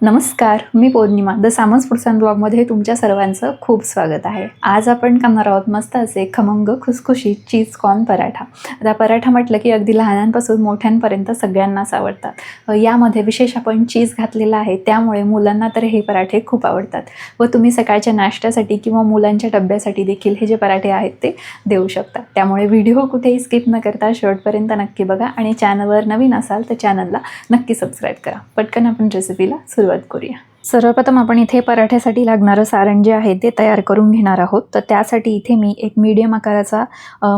नमस्कार, मी पौर्णिमा the सामस foods and ब्लॉगमध्ये तुमच्या सर्वांचं खूप स्वागत आहे. आज आपण करणार आहोत मस्त असे खमंग खुसखुशीत चीज कॉर्न पराठा. आता पराठा म्हटलं की अगदी लहानांपासून मोठ्यांपर्यंत सगळ्यांनाच आवडतात. यामध्ये विशेष आपण चीज घातलेला आहे, त्यामुळे मुलांना तर हे पराठे खूप आवडतात व तुम्ही सकाळच्या नाश्त्यासाठी किंवा मुलांच्या डब्यासाठी देखील हे जे पराठे आहेत ते देऊ शकता. त्यामुळे व्हिडिओ कुठेही स्किप न करता शेवटपर्यंत नक्की बघा आणि चॅनलवर नवीन असाल तर चॅनलला नक्की सबस्क्राईब करा. पटकन आपण रेसिपीला सुरुवात करूया. सर्वप्रथम आपण इथे पराठ्यासाठी लागणारं सारण जे आहे ते तयार करून घेणार आहोत. तर त्यासाठी इथे मी एक मीडियम आकाराचा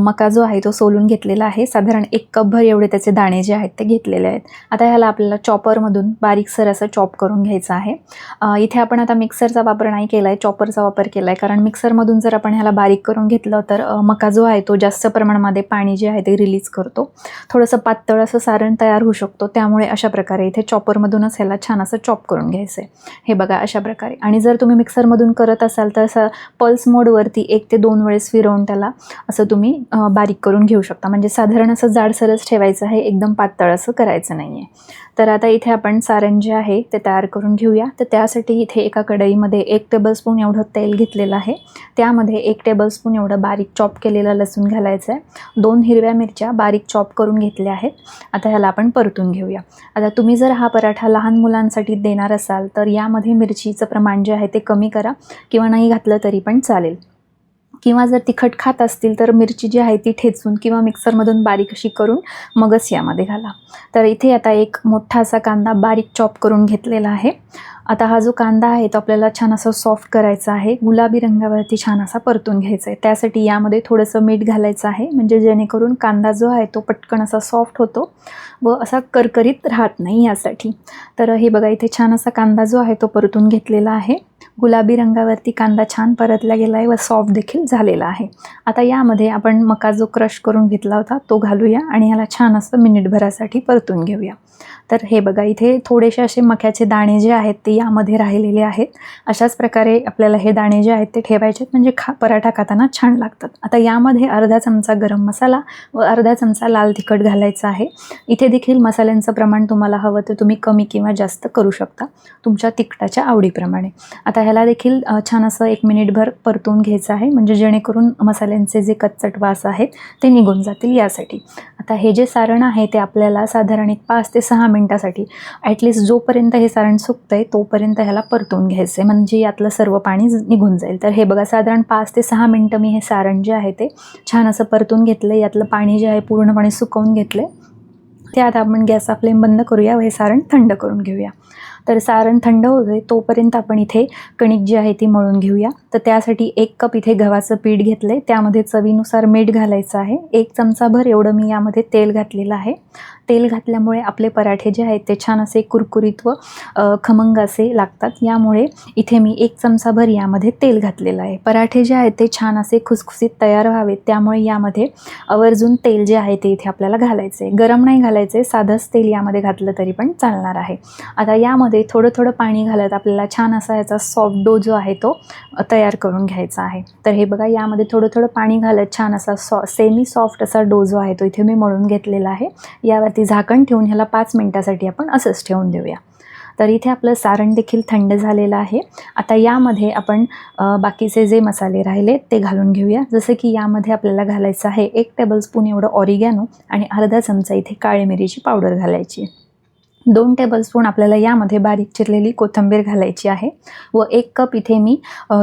मका जो आहे तो सोलून घेतलेला आहे. साधारण 1 कपभर एवढे त्याचे दाणे जे आहेत ते घेतलेले आहेत. आता ह्याला आपल्याला चॉपरमधून बारीकसर असं चॉप करून घ्यायचं आहे. इथे आपण आता मिक्सरचा वापर नाही केला आहे, चॉपरचा वापर केला आहे, कारण मिक्सरमधून जर आपण ह्याला बारीक करून घेतलं तर मका जो आहे तो जास्त प्रमाणामध्ये पाणी जे आहे ते रिलीज करतो. थोडंसं पातळ असं सारण तयार होऊ शकतो, त्यामुळे अशा प्रकारे इथे चॉपरमधूनच ह्याला छान असं चॉप करून घ्यायचं आहे. हे बघा अशा प्रकारे. आणि जर तुम्ही मिक्सरमधून करत असाल तर असं पल्स मोडवरती 1 ते 2 वेळेस फिरवून त्याला असं तुम्ही बारीक करून घेऊ शकता. म्हणजे साधारण असं जाडसरच ठेवायचं आहे, एकदम पातळ असं करायचं नाही आहे. तर आता इथे आपण सारण जे आहे ते तयार करून घेऊया. तर त्यासाठी इथे एका कढईमध्ये 1 टेबलस्पून एवढं तेल घेतलेलं आहे. त्यामध्ये 1 टेबलस्पून एवढं बारीक चॉप केलेलं लसूण घालायचं आहे. 2 हिरव्या मिरच्या बारीक चॉप करून घेतल्या आहेत. आता ह्याला आपण परतून घेऊया. आता तुम्ही जर हा पराठा लहान मुलांसाठी देणार असाल तर यामध्ये मिरचीचं प्रमाण जे आहे ते कमी करा किंवा नाही घातलं तरी पण चालेल. किंवा जर तिखट खात असतील तर मिरची जी आहे ती ठेचून किंवा मिक्सरमधून बारीक अशी करून मगच यामध्ये घाला. तर इथे आता एक मोठा असा कांदा बारीक चॉप करून घेतलेला आहे. आता हा जो कांदा आहे तो आपल्याला छान असा सॉफ्ट करायचा आहे, गुलाबी रंगावरती छान असा परतून घ्यायचा आहे. त्यासाठी यामध्ये थोडंसं मीठ घालायचं आहे, म्हणजे जेणेकरून कांदा जो आहे तो पटकन असा सॉफ्ट होतो व असा करकरीत राहत नाही यासाठी. तर हे बघा इथे छान असा कांदा जो आहे तो परतून घेतलेला आहे. गुलाबी रंगावरती कांदा छान परतला गेला आहे व सॉफ्ट देखील झालेला आहे. आता यामध्ये आपण मका जो क्रश करून घेतला होता तो घालूया आणि ह्याला छान असं मिनिटभरासाठी परतून घेऊया. तर हे बघा इथे थोडेसे असे मक्याचे दाणे जे आहेत ते यामध्ये राहिलेले आहेत. अशाच प्रकारे आपल्याला हे दाणे जे आहेत ते ठेवायचे, म्हणजे पराठा खाताना छान लागतात. आता यामध्ये अर्धा चमचा गरम मसाला व अर्धा चमचा लाल तिखट घालायचं आहे. इथे देखील मसाल्यांचं प्रमाण तुम्हाला हवं तर तुम्ही कमी किंवा जास्त करू शकता तुमच्या तिखटाच्या आवडीप्रमाणे. आता ह्याला देखील छान असं 1 मिनिटभर परतून घ्यायचं आहे, म्हणजे जेणेकरून मसाल्यांचे जे कच्चट वास आहेत ते निघून जातील यासाठी. आता हे जे सारण आहे ते आपल्याला साधारण 5 ते 6 मिनिटासाठी ॲटलिस्ट जोपर्यंत हे सारण सुकतं आहे तोपर्यंत ह्याला परतून घ्यायचं आहे, म्हणजे यातलं सर्व पाणी निघून जाईल. तर हे बघा साधारण 5 ते 6 मिनटं मी हे सारण जे आहे ते छान असं परतून घेतलं. यातलं पाणी जे आहे पूर्णपणे सुकवून घेतलं. त्यात आपण गॅसचा फ्लेम बंद करूया व हे सारण थंड करून घेऊया. तर सारण थंड होते तोपर्यंत आपण इथे कणिक जी आहे ती मळून घेऊया. तर त्यासाठी 1 कप इथे गव्हाचं पीठ घेतलं आहे. त्यामध्ये चवीनुसार मीठ घालायचं आहे. 1 चमचाभर एवढं मी यामध्ये तेल घातलेलं आहे. तेल घातल्यामुळे आपले पराठे जे आहेत ते छान असे कुरकुरीत व खमंग असे लागतात. यामुळे इथे मी 1 चमचाभर यामध्ये तेल घातलेलं आहे. पराठे जे आहेत ते छान असे खुसखुसीत तयार व्हावेत, त्यामुळे यामध्ये आवर्जून तेल जे आहे ते इथे आपल्याला घालायचं आहे. गरम नाही घालायचं आहे, साधंच तेल यामध्ये घातलं तरी पण चालणार आहे. आता यामध्ये थोडं थोडं पाणी घालत आपल्याला छान असा याचा सॉफ्ट डो जो आहे तो तयार करून घ्यायचा आहे. तर हे बघा यामध्ये थोडं थोडं पाणी घालत छान असा सेमी सॉफ्ट असा डो जो आहे तो इथे मी मळून घेतलेला आहे. यावरती झाकण ठेवून ह्याला 5 मिनिटासाठी आपण असंच ठेवून देऊया. तर इथे आपलं सारण देखील थंड झालेलं आहे. आता यामध्ये आपण बाकीचे जे मसाले राहिले ते घालून घेऊया. जसं की यामध्ये आपल्याला घालायचं आहे 1 टेबलस्पून एवढं ऑरिगॅनो आणि अर्धा चमचा इथे काळी मिरीची पावडर घालायची. 2 टेबलस्पून आपल्याला यामध्ये बारीक चिरलेली कोथिंबीर घालायची आहे व 1 कप इथे मी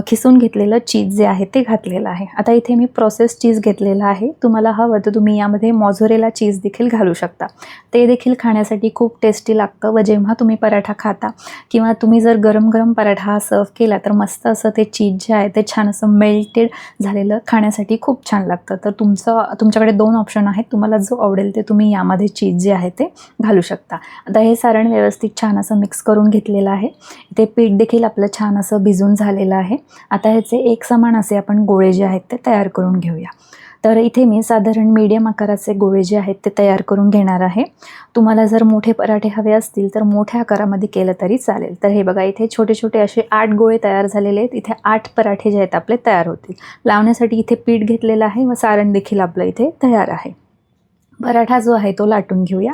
खिसून घेतलेलं चीज जे आहे ते घातलेलं आहे. आता इथे मी प्रोसेस चीज घेतलेलं आहे. तुम्हाला हवं तर तुम्ही यामध्ये मोझरेला चीज देखील घालू शकता. ते देखील खाण्यासाठी खूप टेस्टी लागतं व जेव्हा तुम्ही पराठा खाता किंवा तुम्ही जर गरम गरम पराठा सर्व केला तर मस्त असं ते चीज जे आहे ते छान असं मेल्टेड झालेलं खाण्यासाठी खूप छान लागतं. तर तुमच्याकडे 2 ऑप्शन आहेत. तुम्हाला जो आवडेल ते तुम्ही यामध्ये चीज जे आहे ते घालू शकता. आता हे सारण व्यवस्थित छान असं मिक्स करून घेतलेलं आहे. इथे पीठ देखील आपलं छान असं भिजून झालेलं आहे. आता ह्याचे एकसमान असे आपण गोळे जे आहेत ते तयार करून घेऊया. तर इथे मी साधारण मीडियम आकाराचे गोळे जे आहेत ते तयार करून घेणार आहे. तुम्हाला जर मोठे पराठे हवे असतील तर मोठ्या आकारामध्ये केलं तरी चालेल. तर हे बघा इथे छोटे छोटे असे 8 गोळे तयार झालेले आहेत. इथे 8 पराठे जे आहेत आपले तयार होतील. लावण्यासाठी इथे पीठ घेतलेलं आहे व सारण देखील आपलं इथे तयार आहे. पराठा जो आहे तो लाटून घेऊया.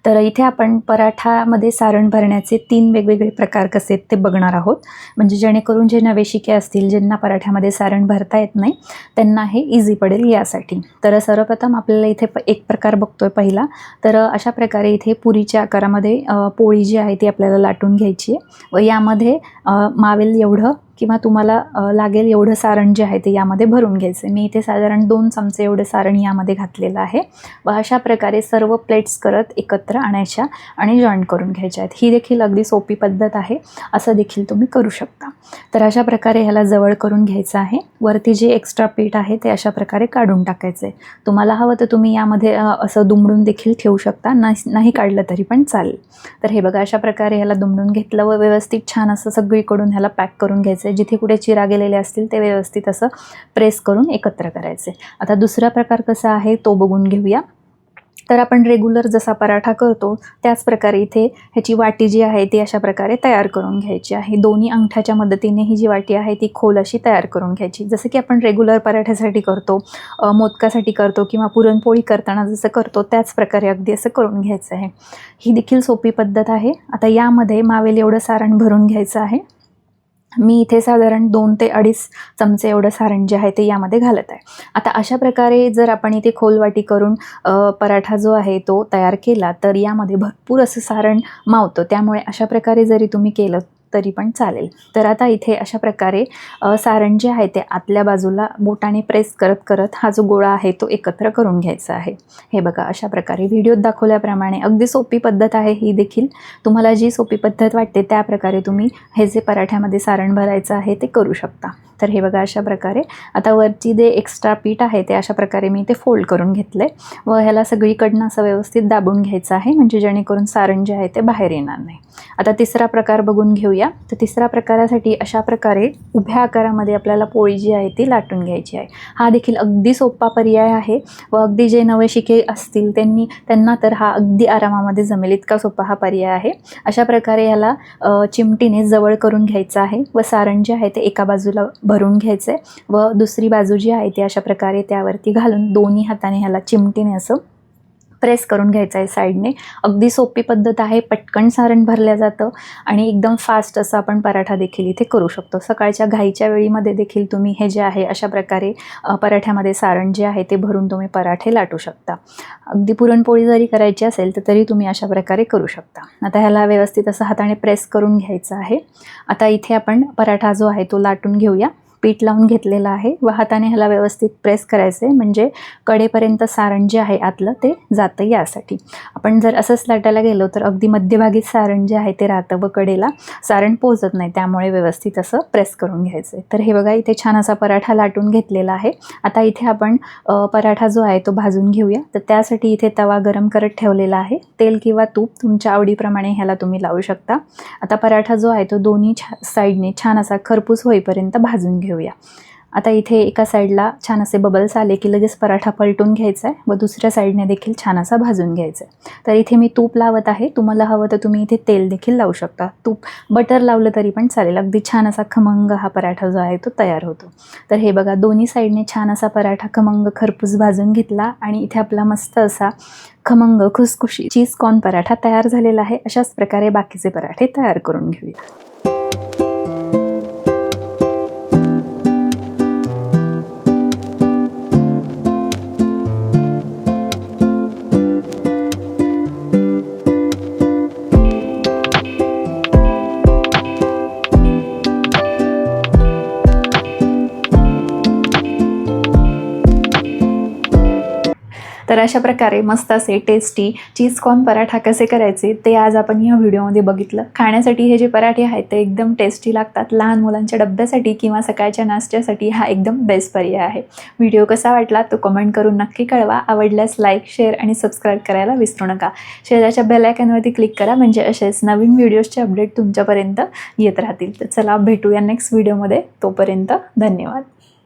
तर इथे आपण पराठामध्ये सारण भरण्याचे 3 वेगवेगळे प्रकार कसे आहेत ते बघणार आहोत. म्हणजे जेणेकरून जे नवेशिके असतील, ज्यांना पराठ्यामध्ये सारण भरता येत नाही, त्यांना हे इझी पडेल यासाठी. तर सर्वप्रथम आपल्याला इथे एक प्रकार बघतोय पहिला. तर अशा प्रकारे इथे पुरीच्या आकारामध्ये पोळी जी आहे ती आपल्याला लाटून घ्यायची आहे व यामध्ये मावेल एवढं किंवा तुम्हाला लागेल एवढं सारण जे आहे ते यामध्ये भरून घ्यायचं. मी इथे साधारण 2 चमचे एवढं सारण यामध्ये घातलेलं आहे व अशा प्रकारे सर्व प्लेट्स करत एकत्र आणायच्या आणि जॉईंट करून घ्यायच्या आहेत. ही देखील अगदी सोपी पद्धत आहे, असं देखील तुम्ही करू शकता. तर अशा प्रकारे ह्याला जवळ करून घ्यायचं आहे. वरती जे एक्स्ट्रा पीठ आहे ते अशा प्रकारे काढून टाकायचं आहे. तुम्हाला हवं तर तुम्ही यामध्ये असं दुमडून देखील ठेवू शकता, नाही काढलं तरी पण चालेल. तर हे बघा, अशा प्रकारे ह्याला दुमडून घेतलं व व्यवस्थित छान असं सगळीकडून ह्याला पॅक करून घ्यायचं. जिथे कुठे चिरा गेलेले असतील ते व्यवस्थित असं प्रेस करून एकत्र करायचे. आता दुसरा प्रकार कसा आहे तो बघून घेऊया. तर आपण रेग्युलर जसा पराठा करतो त्याच प्रकारे इथे ह्याची वाटी जी आहे ती अशा प्रकारे तयार करून घ्यायची आहे. दोन्ही अंगठ्याच्या मदतीने ही जी वाटी आहे ती खोल अशी तयार करून घ्यायची. जसं की आपण रेग्युलर पराठ्यासाठी करतो, मोदकासाठी करतो किंवा पुरणपोळी करताना जसं करतो त्याच प्रकारे अगदी असं करून घ्यायचं आहे. ही देखील सोपी पद्धत आहे. आता यामध्ये मावेल एवढं सारण भरून घ्यायचं आहे. मी इथे साधारण 2 ते 2.5 चमचे एवढं सारण जे आहे ते यामध्ये घालत आहे. आता अशा प्रकारे जर आपण इथे खोलवाटी करून पराठा जो आहे तो तयार केला तर यामध्ये भरपूर असं सारण मावतं. त्यामुळे अशा प्रकारे जरी तुम्ही केलं तरी पण चालेल. तर आता इथे अशा प्रकारे सारण जे आहे ते आतल्या बाजूला बोटाने प्रेस करत करत हा जो गोळा आहे तो एकत्र करून घ्यायचा आहे. हे बघा, अशा प्रकारे व्हिडिओत दाखवल्याप्रमाणे अगदी सोपी पद्धत आहे ही देखील. तुम्हाला जी सोपी पद्धत वाटते त्या प्रकारे तुम्ही हे जे पराठ्यामध्ये सारण भरायचं आहे ते करू शकता. तर हे बघा, अशा प्रकारे आता वरची जे एक्स्ट्रा पीठ आहे ते अशा प्रकारे मी ते फोल्ड करून घेतले व ह्याला सगळीकडनं असं व्यवस्थित दाबून घ्यायचं आहे, म्हणजे जेणेकरून सारण जे आहे ते बाहेर येणार नाही. आता तिसरा प्रकार बघून घेऊया. तर तिसऱ्या प्रकारासाठी अशा प्रकारे उभ्या आकारामध्ये आपल्याला पोळी जी आहे ती लाटून घ्यायची आहे. हा देखील अगदी सोपा पर्याय आहे व अगदी जे नवशिके असतील त्यांना तर हा अगदी आरामामध्ये जमेल, इतका सोपा हा पर्याय आहे. अशा प्रकारे ह्याला चिमटीने जवळ करून घ्यायचं आहे व सारण जे आहे ते एका बाजूला भरून घ्यायचं आहे व दुसरी बाजू जी आहे ती अशा प्रकारे त्यावरती घालून दोन्ही हाताने ह्याला चिमटीने असं प्रेस करून घ्यायचं आहे साईडने. अगदी सोपी पद्धत आहे, पटकन सारण भरलं जातं आणि एकदम फास्ट असं आपण पराठा देखील इथे करू शकतो. सकाळच्या घाईच्या वेळीमध्ये देखील तुम्ही हे जे आहे अशा प्रकारे पराठ्यामध्ये सारण जे आहे ते भरून तुम्ही पराठे लाटू शकता. अगदी पुरणपोळी जरी करायची असेल तर तरी तुम्ही अशा प्रकारे करू शकता. आता ह्याला व्यवस्थित असं हाताने प्रेस करून घ्यायचं आहे. आता इथे आपण पराठा जो आहे तो लाटून घेऊया. पीठ लावून घेतलेलं आहे व हाताने ह्याला व्यवस्थित प्रेस करायचं आहे, म्हणजे कडेपर्यंत सारण जे आहे आतलं ते जातं यासाठी. आपण जर असंच लाटायला गेलो तर अगदी मध्यभागी सारण जे आहे ते राहतं व कडेला सारण पोचत नाही. त्यामुळे व्यवस्थित असं प्रेस करून घ्यायचं आहे. तर हे बघा, इथे छान असा पराठा लाटून घेतलेला आहे. आता इथे आपण पराठा जो आहे तो भाजून घेऊया. तर त्यासाठी इथे तवा गरम करत ठेवलेला आहे. तेल किंवा तूप तुमच्या आवडीप्रमाणे ह्याला तुम्ही लावू शकता. आता पराठा जो आहे तो दोन्ही साईडने छान असा खरपूस होईपर्यंत भाजून घेऊया. आता इथे एका साईडला छान असे बबल्स आले की लगेच पराठा पलटून घ्यायचा आहे व दुसऱ्या साईडने देखील छान असा भाजून घ्यायचा आहे. तर इथे मी तूप लावत आहे. तुम्हाला हवं तर तुम्ही इथे तेल देखील लावू शकता. बटर लावलं तरी पण चालेल. अगदी छान असा खमंग हा पराठा जो आहे तो तयार होतो. तर हे बघा, दोन्ही साईडने छान असा पराठा खमंग खरपूस भाजून घेतला आणि इथे आपला मस्त असा खमंग खुसखुशी चीज कॉर्न पराठा तयार झालेला आहे. अशाच प्रकारे बाकीचे पराठे तयार करून घेऊया. तर अशा प्रकारे मस्त असे टेस्टी चीज कॉर्न पराठा कसे करायचे ते आज आपण या व्हिडिओमध्ये बघितलं. खाण्यासाठी हे जे पराठे आहेत ते एकदम टेस्टी लागतात. लहान मुलांच्या डब्यासाठी किंवा सकाळच्या नाश्त्यासाठी हा एकदम बेस्ट पर्याय आहे. व्हिडिओ कसा वाटला तो कमेंट करून नक्की कळवा. आवडल्यास लाईक, शेअर आणि सबस्क्राईब करायला विसरू नका. शेजारच्या बेल आयकॉनवरती क्लिक करा, म्हणजे असेच नवीन व्हिडिओजचे अपडेट तुमच्यापर्यंत येत राहतील. तर चला भेटूया नेक्स्ट व्हिडिओमध्ये. तोपर्यंत धन्यवाद.